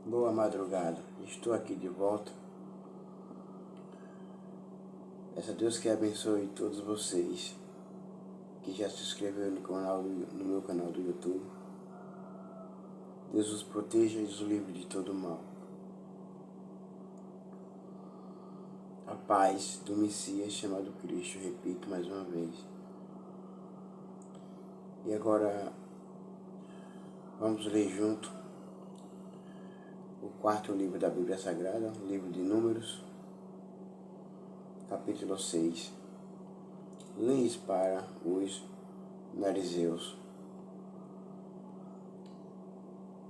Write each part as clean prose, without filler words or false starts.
Boa madrugada, estou aqui de volta. Peço a Deus que abençoe todos vocês que já se inscreveram no meu canal do YouTube. Deus os proteja e os livre de todo mal. A paz do Messias chamado Cristo, repito mais uma vez. E agora vamos ler junto o quarto livro da Bíblia Sagrada, o livro de Números, capítulo 6. Leis para os narizeus.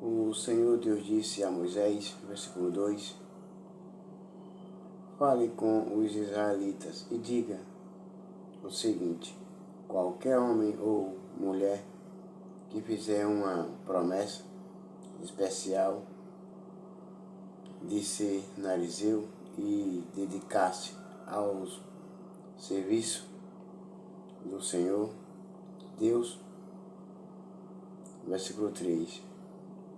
O Senhor Deus disse a Moisés, versículo 2: Fale com os israelitas e diga o seguinte: qualquer homem ou mulher que fizer uma promessa especial de ser narizeu e dedicar-se ao serviço do Senhor Deus, versículo 3,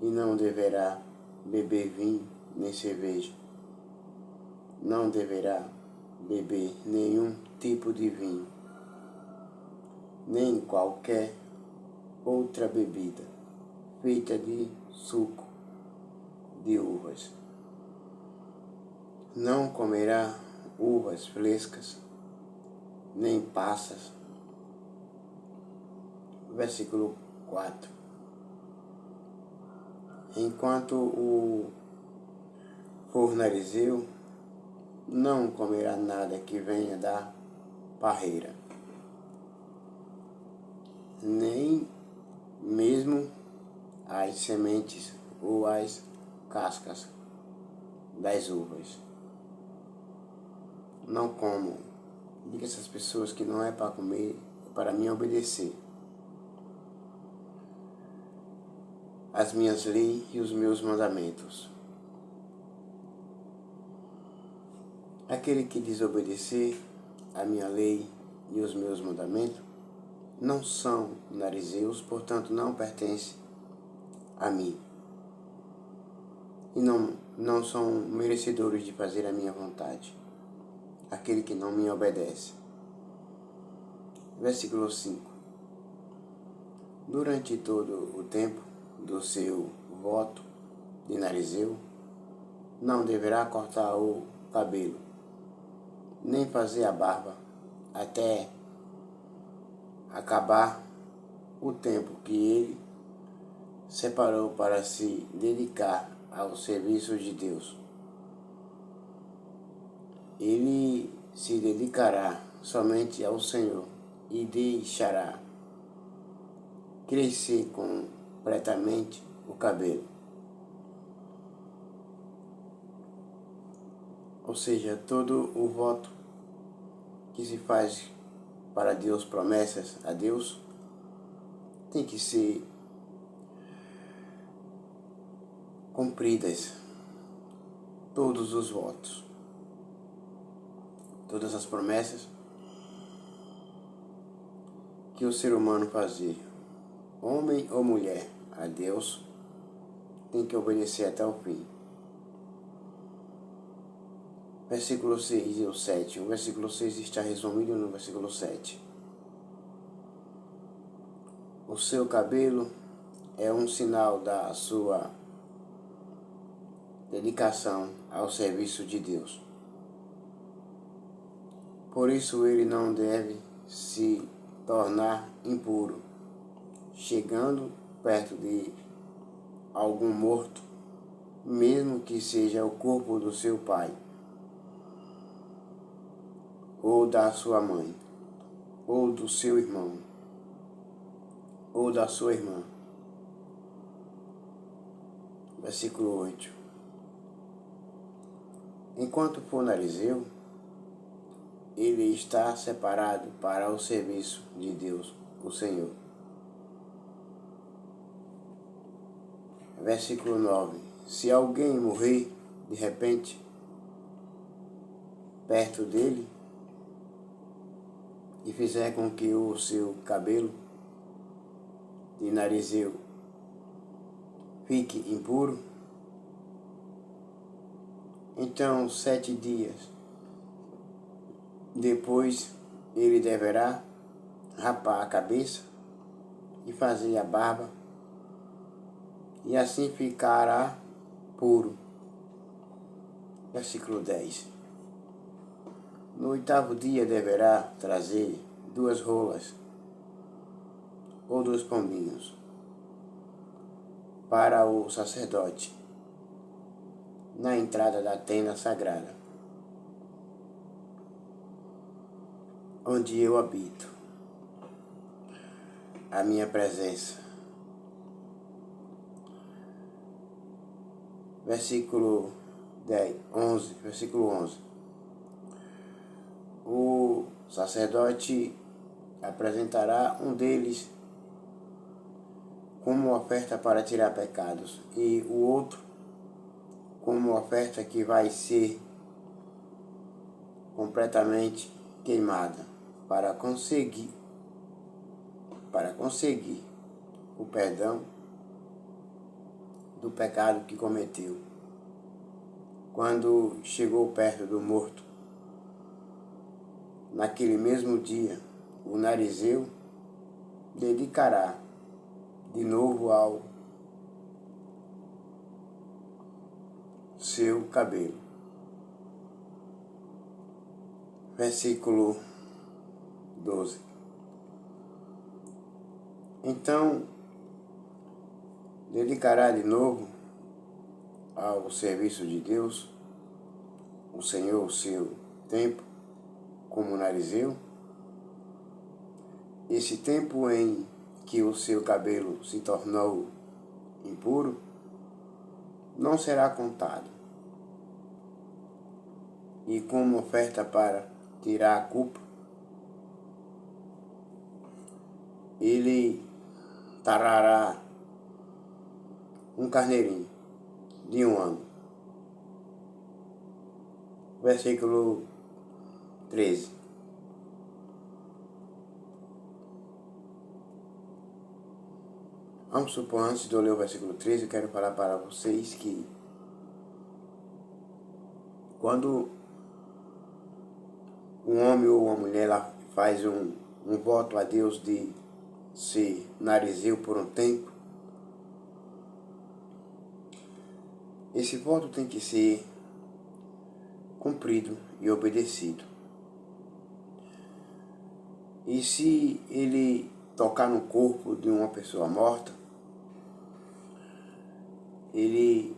e não deverá beber vinho nem cerveja, não deverá beber nenhum tipo de vinho, nem qualquer outra bebida feita de suco de uvas. Não comerá uvas frescas, nem passas. Versículo 4. Enquanto o for narizeu, não comerá nada que venha da parreira, nem mesmo as sementes ou as cascas das uvas. Não comam. Diga a essas pessoas que não é para comer, é para mim obedecer as minhas leis e os meus mandamentos. Aquele que desobedecer a minha lei e os meus mandamentos não são narizeus, portanto não pertence a mim. E não são merecedores de fazer a minha vontade. Aquele que não me obedece. Versículo 5. Durante todo o tempo do seu voto de narizeu, não deverá cortar o cabelo, nem fazer a barba, até acabar o tempo que ele separou para se dedicar ao serviço de Deus. Ele se dedicará somente ao Senhor e deixará crescer completamente o cabelo. Ou seja, todo o voto que se faz para Deus, promessas a Deus, tem que ser cumpridas. Todos os votos, todas as promessas que o ser humano fazer, homem ou mulher, a Deus, tem que obedecer até o fim. Versículo 6 e o 7. O versículo 6 está resumido no versículo 7. O seu cabelo é um sinal da sua dedicação ao serviço de Deus. Por isso ele não deve se tornar impuro, chegando perto de algum morto, mesmo que seja o corpo do seu pai, ou da sua mãe, ou do seu irmão, ou da sua irmã. Versículo 8. Enquanto for narizeu, ele está separado para o serviço de Deus, o Senhor. Versículo 9. Se alguém morrer de repente perto dele e fizer com que o seu cabelo de narizeu fique impuro, Então 7 dias depois ele deverá rapar a cabeça e fazer a barba, e assim ficará puro. Versículo 10. No 8º dia deverá trazer 2 rolas ou 2 pombinhos para o sacerdote na entrada da tenda sagrada, onde eu habito, a minha presença. Versículo 11. O sacerdote apresentará um deles como oferta para tirar pecados, e o outro como oferta que vai ser completamente queimada para conseguir o perdão do pecado que cometeu. Quando chegou perto do morto, naquele mesmo dia, o narizeu dedicará de novo ao seu cabelo. Versículo 12. Então, dedicará de novo ao serviço de Deus, o Senhor, o seu tempo, como narizeu. Esse tempo em que o seu cabelo se tornou impuro não será contado, e como oferta para tirar a culpa, ele trará um carneirinho de 1 ano. Versículo 13. Vamos supor, antes de eu ler o versículo 13, eu quero falar para vocês que quando um homem ou uma mulher lá faz um voto a Deus de ser narizeu por um tempo, esse voto tem que ser cumprido e obedecido. E se ele tocar no corpo de uma pessoa morta, ele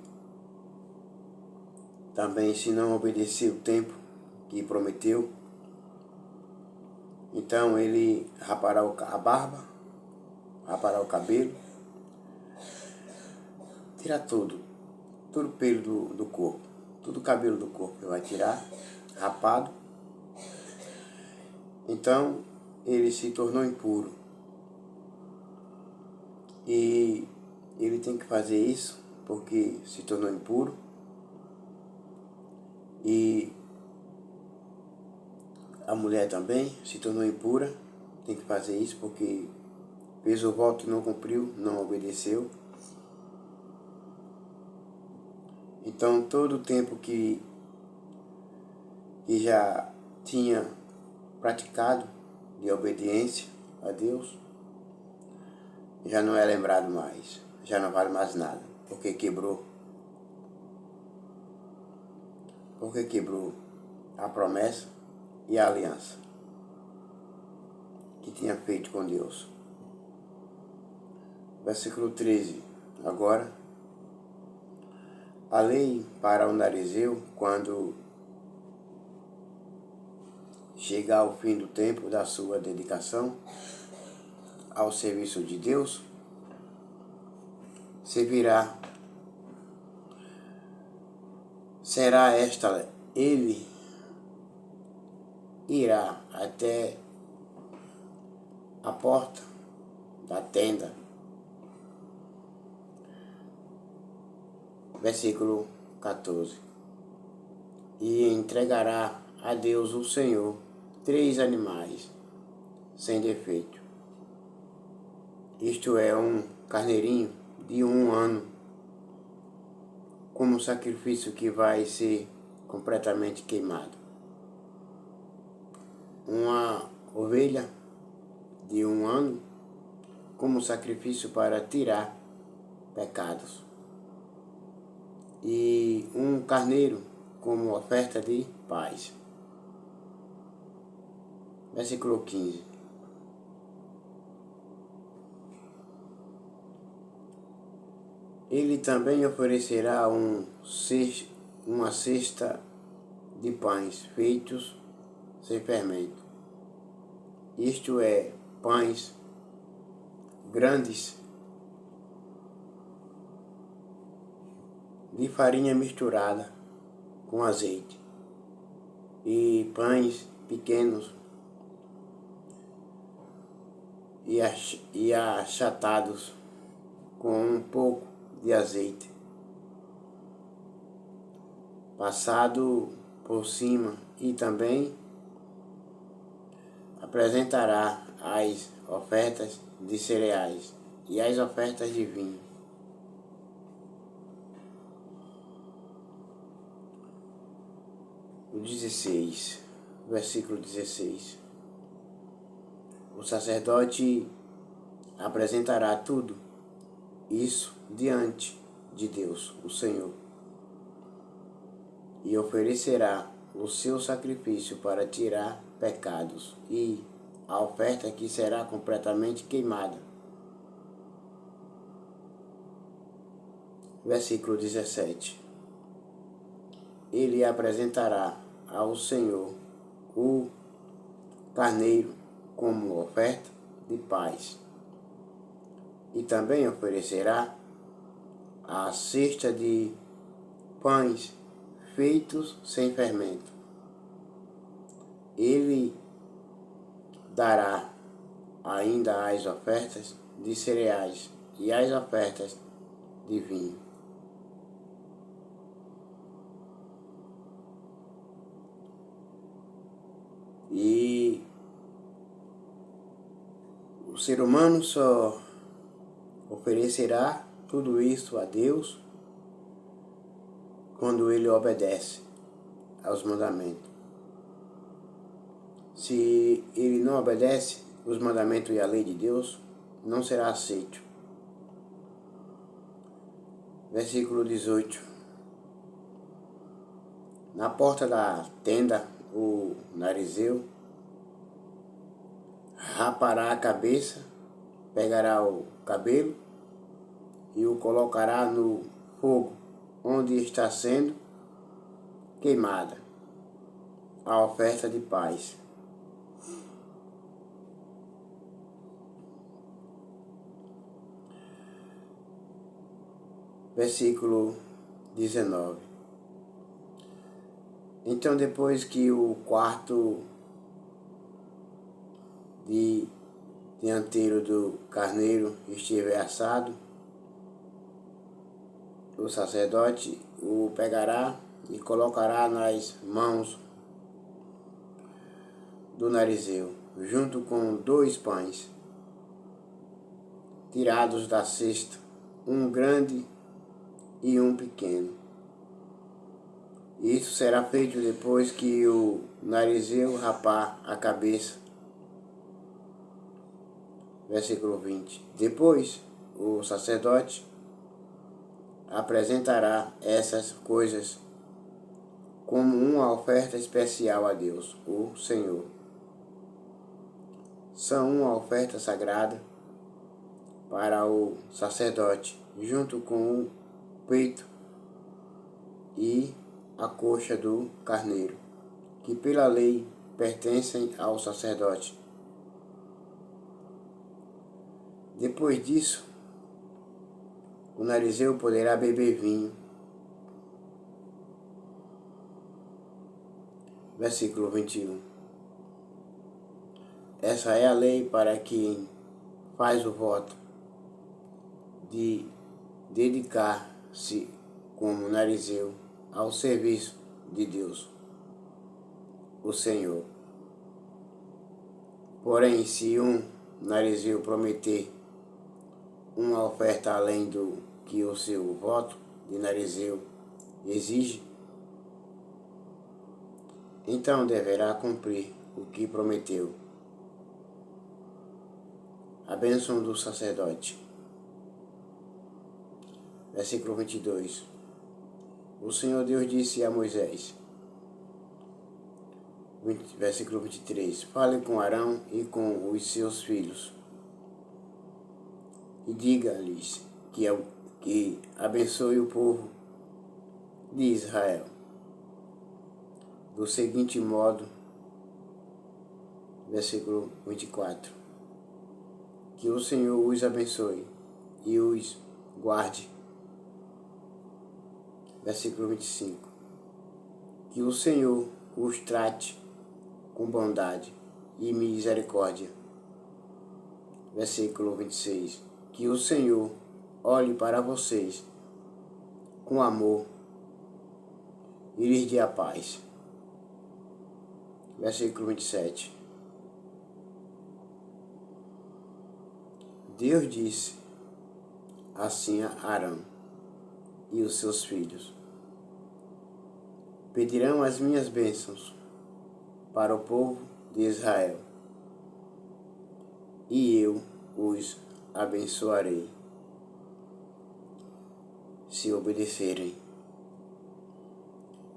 também, se não obedecer o tempo que prometeu, então ele rapará a barba, rapará o cabelo, tirar tudo o pelo do corpo, todo o cabelo do corpo ele vai tirar, rapado. Então ele se tornou impuro. E ele tem que fazer isso porque se tornou impuro. E a mulher também se tornou impura, tem que fazer isso porque fez o voto e não cumpriu, não obedeceu. Então todo o tempo que já tinha praticado de obediência a Deus, já não é lembrado mais, já não vale mais nada, porque quebrou a promessa e a aliança que tinha feito com Deus. Versículo 13. Agora, a lei para o narizeu, quando chegar o fim do tempo da sua dedicação ao serviço de Deus, será esta, ele irá até a porta da tenda. Versículo 14. E entregará a Deus o Senhor 3 animais sem defeito. Isto é, um carneirinho de 1 ano, como sacrifício que vai ser completamente queimado. Uma ovelha de 1 ano como sacrifício para tirar pecados. E um carneiro como oferta de paz. Versículo 15. Ele também oferecerá uma cesta de pães feitos sem fermento. Isto é, pães grandes de farinha misturada com azeite, e pães pequenos e achatados com um pouco de azeite passado por cima, e também apresentará as ofertas de cereais e as ofertas de vinho. O 16, versículo 16. O sacerdote apresentará tudo isso diante de Deus, o Senhor, e oferecerá o seu sacrifício para tirar pecados, e a oferta que será completamente queimada. Versículo 17. Ele apresentará ao Senhor o carneiro como oferta de paz, e também oferecerá a cesta de pães feitos sem fermento. Ele dará ainda as ofertas de cereais e as ofertas de vinho. E o ser humano só oferecerá tudo isso a Deus quando ele obedece aos mandamentos. Se ele não obedece os mandamentos e a lei de Deus, não será aceito. Versículo 18. Na porta da tenda, o narizeu rapará a cabeça, pegará o cabelo e o colocará no fogo onde está sendo queimada a oferta de paz. Versículo 19. Então, depois que o quarto dianteiro do carneiro estiver assado, o sacerdote o pegará e colocará nas mãos do narizeu, junto com 2 pães tirados da cesta, um grande e um pequeno. Isso será feito depois que o narizeu rapar a cabeça. Versículo 20. Depois, o sacerdote apresentará essas coisas como uma oferta especial a Deus, o Senhor. São uma oferta sagrada para o sacerdote, junto com o peito e a coxa do carneiro, que pela lei pertencem ao sacerdote. Depois disso, o narizeu poderá beber vinho. Versículo 21. Essa é a lei para quem faz o voto de dedicar-se como narizeu ao serviço de Deus, o Senhor. Porém, se um narizeu prometer uma oferta além do que o seu voto de narizeu exige, então deverá cumprir o que prometeu. A bênção do sacerdote. Versículo 22. O Senhor Deus disse a Moisés, versículo 23, fale com Arão e com os seus filhos, e diga-lhes que abençoe o povo de Israel do seguinte modo, versículo 24, que o Senhor os abençoe e os guarde. Versículo 25, que o Senhor os trate com bondade e misericórdia. Versículo 26, que o Senhor olhe para vocês com amor e lhes dê a paz. Versículo 27. Deus disse assim a Arão e os seus filhos: pedirão as minhas bênçãos para o povo de Israel, e eu os abençoarei, se obedecerem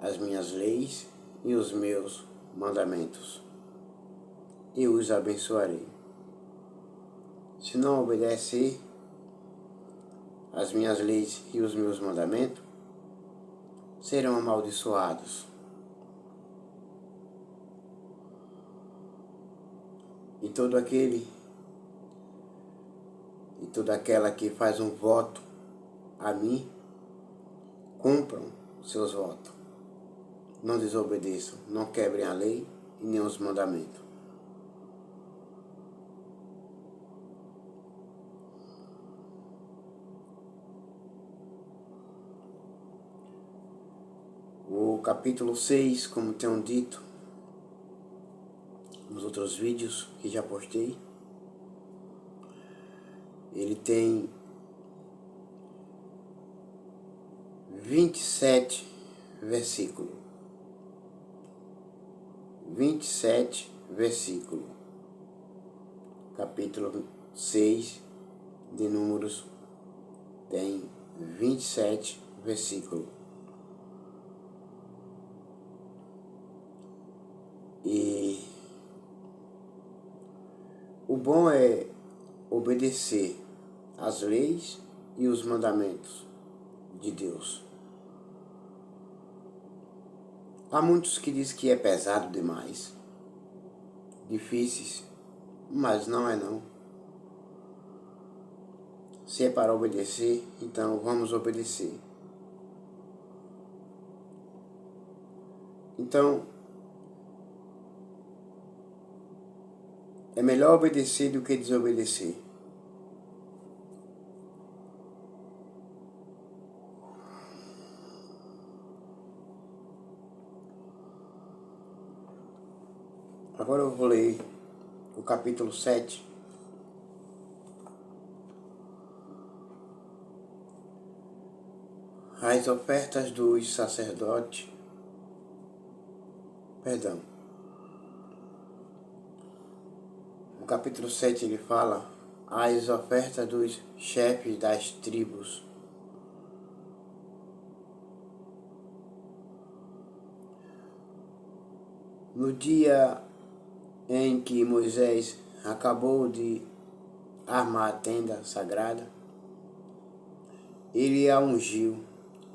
as minhas leis e os meus mandamentos. Eu os abençoarei. Se não obedecer as minhas leis e os meus mandamentos, serão amaldiçoados. E todo aquele e toda aquela que faz um voto a mim, cumpram seus votos. Não desobedeçam, não quebrem a lei e nem os mandamentos. O capítulo 6, como tenho dito nos outros vídeos que já postei, ele tem 27 versículos. 27 versículos. Capítulo 6 de Números tem 27 versículos. E o bom é obedecer às leis e os mandamentos de Deus. Há muitos que dizem que é pesado demais, difíceis, mas não é não. Se é para obedecer, então vamos obedecer. Então, é melhor obedecer do que desobedecer. Agora eu vou ler o capítulo 7. As ofertas dos sacerdotes. No capítulo 7 ele fala as ofertas dos chefes das tribos. No dia em que Moisés acabou de armar a tenda sagrada, ele a ungiu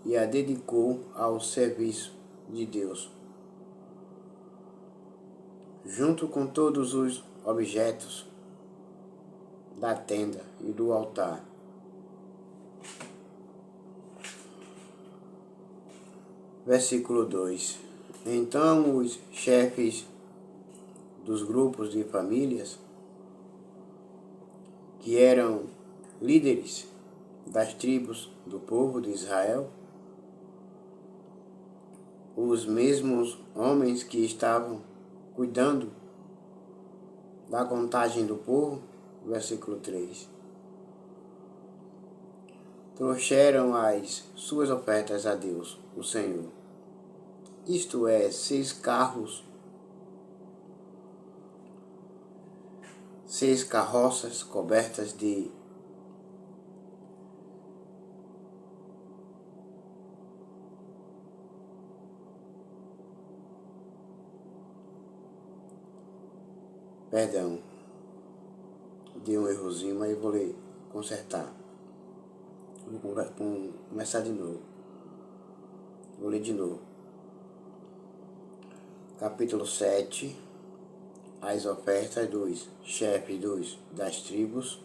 e a dedicou ao serviço de Deus, junto com todos os objetos da tenda e do altar. Versículo 2. Então os chefes dos grupos de famílias, que eram líderes das tribos do povo de Israel, os mesmos homens que estavam cuidando da contagem do povo, versículo 3, trouxeram as suas ofertas a Deus, o Senhor, isto é, 6 carros, 6 carroças cobertas de perdão, dei um errozinho, mas eu vou ler, consertar. Vou começar de novo. Vou ler de novo. Capítulo 7. As ofertas dos chefes das tribos.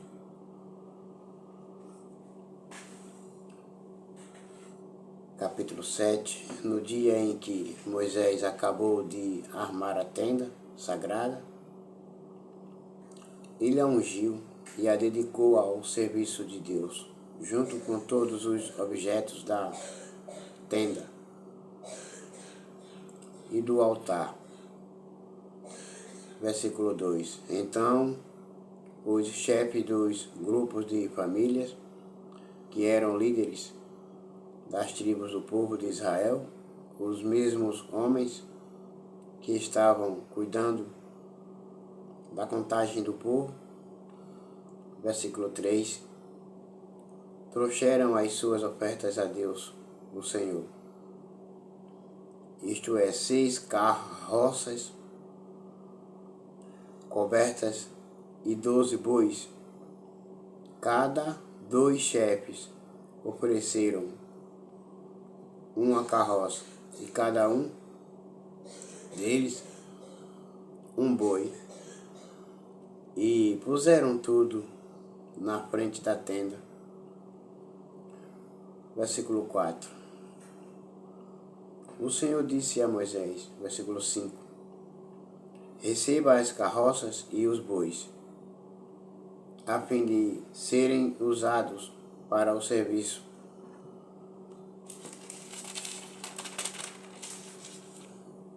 Capítulo 7. No dia em que Moisés acabou de armar a tenda sagrada, ele a ungiu e a dedicou ao serviço de Deus, junto com todos os objetos da tenda e do altar. Versículo 2. Então, os chefes dos grupos de famílias, que eram líderes das tribos do povo de Israel, os mesmos homens que estavam cuidando da contagem do povo, versículo 3, trouxeram as suas ofertas a Deus, o Senhor. Isto é, 6 carroças cobertas e 12 bois. Cada 2 chefes ofereceram uma carroça e cada um deles um boi, e puseram tudo na frente da tenda. Versículo 4. O Senhor disse a Moisés, versículo 5, receba as carroças e os bois, a fim de serem usados para o serviço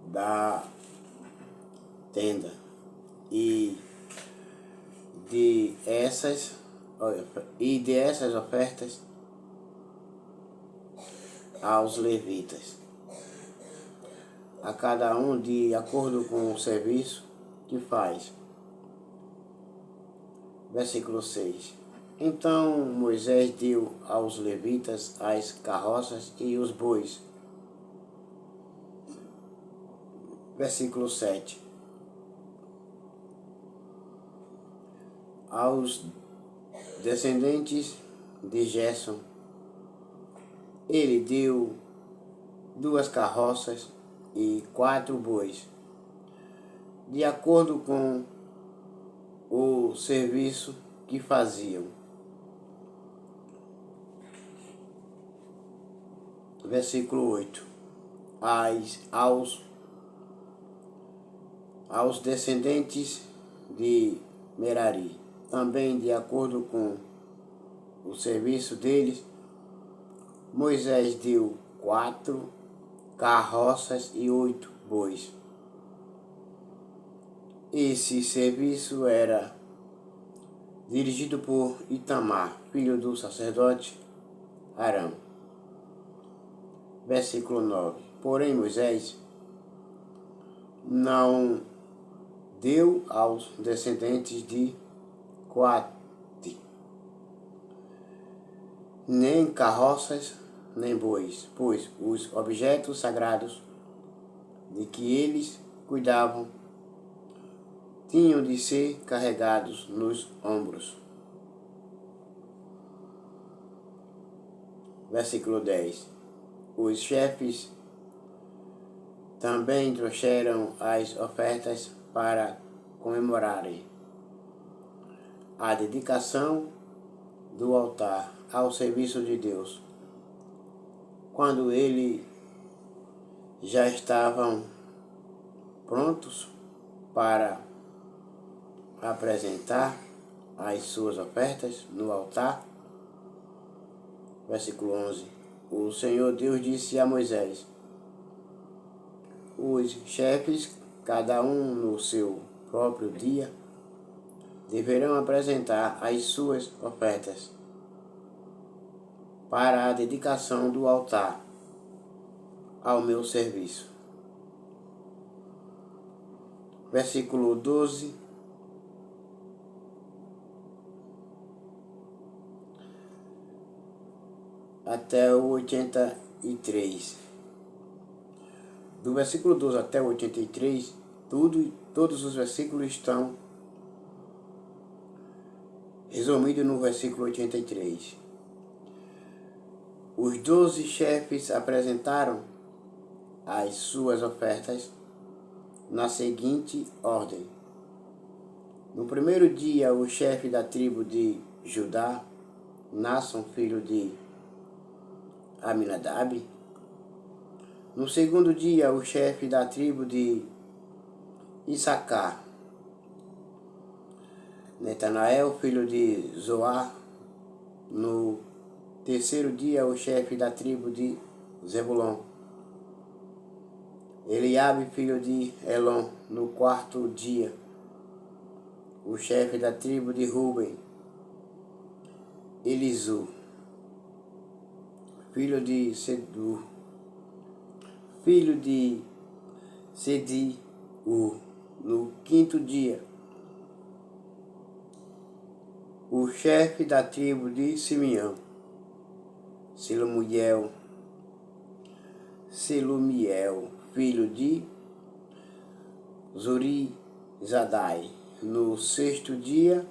da tenda, e dessas ofertas aos levitas, a cada um de acordo com o serviço que faz. Versículo 6. Então Moisés deu aos levitas as carroças e os bois. Versículo 7. Aos descendentes de Gerson, ele deu 2 carroças e 4 bois, de acordo com o serviço que faziam. Versículo 8. Aos descendentes de Merari, também de acordo com o serviço deles, Moisés deu 4 carroças e 8 bois. Esse serviço era dirigido por Itamar, filho do sacerdote Arão. Versículo 9. Porém Moisés não deu aos descendentes de Coate nem carroças nem bois, pois os objetos sagrados de que eles cuidavam tinham de ser carregados nos ombros. Versículo 10. Os chefes também trouxeram as ofertas para comemorarem a dedicação do altar ao serviço de Deus. Quando eles já estavam prontos para apresentar as suas ofertas no altar, versículo 11, o Senhor Deus disse a Moisés: os chefes, cada um no seu próprio dia, deverão apresentar as suas ofertas para a dedicação do altar ao meu serviço. versículo 12 até o 83. Do versículo 12 até o 83, todos os versículos estão resumidos no versículo 83. Os 12 chefes apresentaram as suas ofertas na seguinte ordem. No primeiro dia, o chefe da tribo de Judá, Naasson, filho de Aminadab. No segundo dia, o chefe da tribo de Issacar, Netanael, filho de Zoar. No terceiro dia, o chefe da tribo de Zebulon, Eliabe, filho de Elon. No quarto dia, o chefe da tribo de Ruben, Elisu, filho de Sedur, filho de Sediur. No quinto dia, o chefe da tribo de Simeão, Selumiel, filho de Zurizadai. No sexto dia,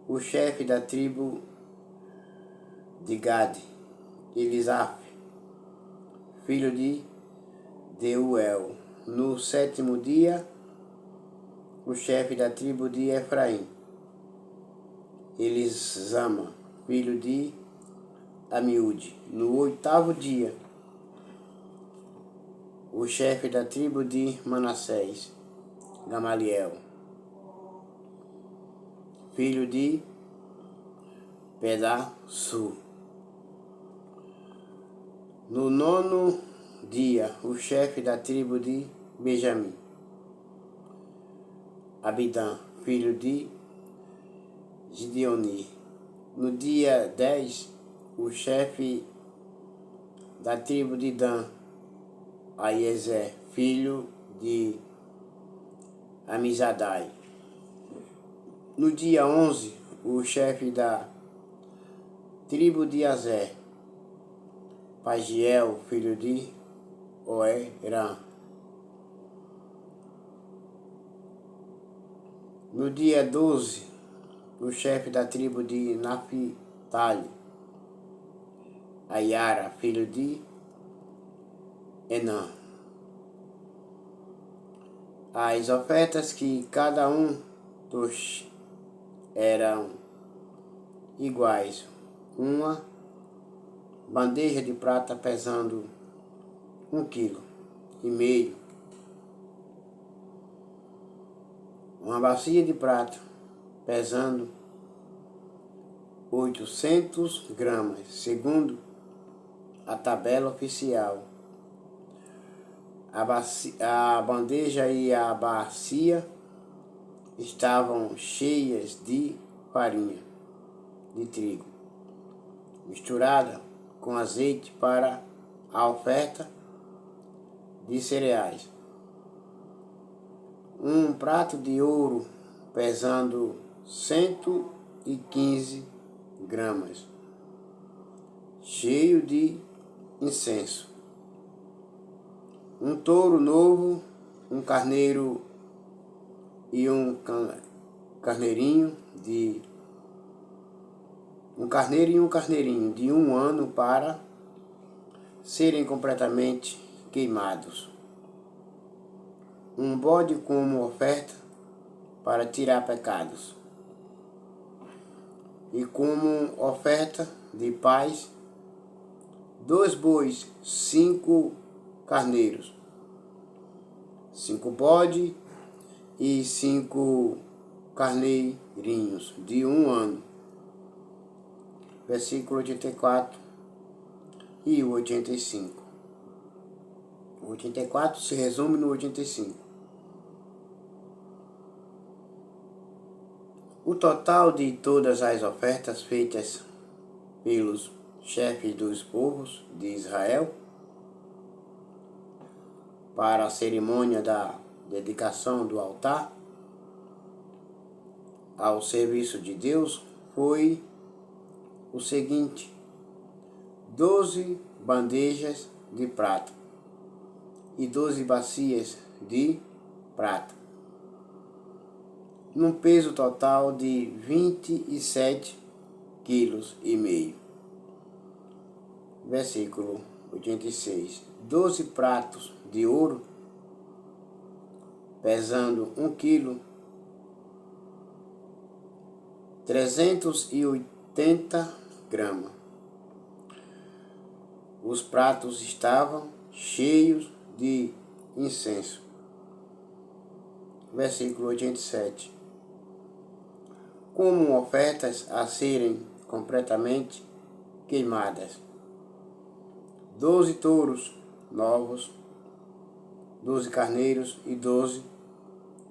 o chefe da tribo de Gade, Elisaf, filho de Deuel. No sétimo dia, o chefe da tribo de Efraim, Elisama, filho de Amiúde. No oitavo dia, o chefe da tribo de Manassés, Gamaliel, filho de Pedassur. No nono dia, o chefe da tribo de Benjamim, Abidã, filho de Gideoni. No dia 10, o chefe da tribo de Dan, Aiezer, filho de Amizadai. No dia 11, o chefe da tribo de Azer, Pagiel, filho de Oeram. No dia 12, o chefe da tribo de Naphtali, Aiara, filho de Enã. As ofertas que cada um dos eram iguais. Uma bandeja de prata pesando 1,5 kg. Uma bacia de prata pesando 800 gramas, segundo a tabela oficial. A bandeja e a bacia estavam cheias de farinha de trigo, misturada com azeite para a oferta de cereais. Um prato de ouro pesando 115 gramas, cheio de incenso. Um touro novo, um carneiro e um carneirinho de de 1 ano para serem completamente queimados. Um bode como oferta para tirar pecados. E como oferta de paz, 2 bois, 5 carneiros, 5 bodes e 5 carneirinhos de 1 ano. Versículo 84 e o 85. O 84 se resume no 85. O total de todas as ofertas feitas pelos chefes dos povos de Israel para a cerimônia dedicação do altar ao serviço de Deus foi o seguinte: 12 bandejas de prata e 12 bacias de prata, num peso total de 27,5 quilos. Versículo 86. 12 pratos de ouro, pesando 1 quilo, 380 gramas. Os pratos estavam cheios de incenso. Versículo 87. Como ofertas a serem completamente queimadas. 12 touros novos, 12 carneiros e 12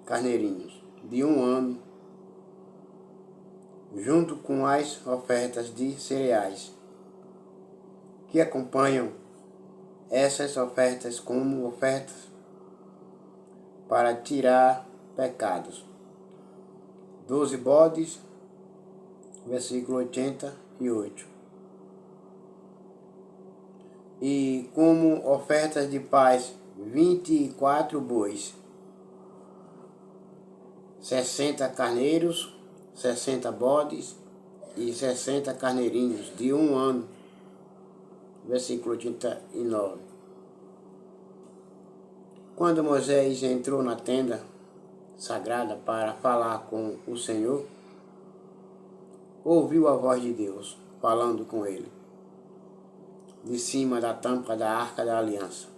carneirinhos de 1 ano, junto com as ofertas de cereais que acompanham essas ofertas como ofertas para tirar pecados. 12 bodes, versículo 88. E como ofertas de paz, 24 bois, 60 carneiros, 60 bodes e 60 carneirinhos de 1 ano. Versículo 89. Quando Moisés entrou na tenda sagrada para falar com o Senhor, ouviu a voz de Deus falando com ele, de cima da tampa da Arca da Aliança,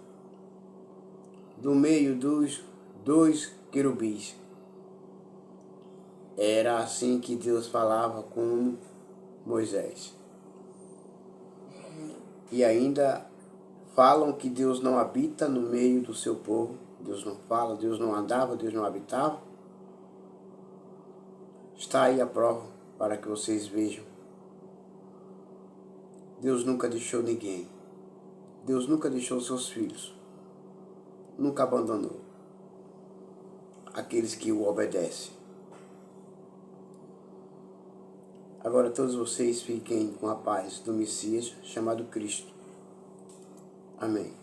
do meio dos 2 querubins. Era assim que Deus falava com Moisés. E ainda falam que Deus não habita no meio do seu povo. Deus não fala, Deus não andava, Deus não habitava. Está aí a prova para que vocês vejam. Deus nunca deixou ninguém. Deus nunca deixou seus filhos. Nunca abandonou aqueles que o obedecem. Agora todos vocês fiquem com a paz do Messias chamado Cristo. Amém.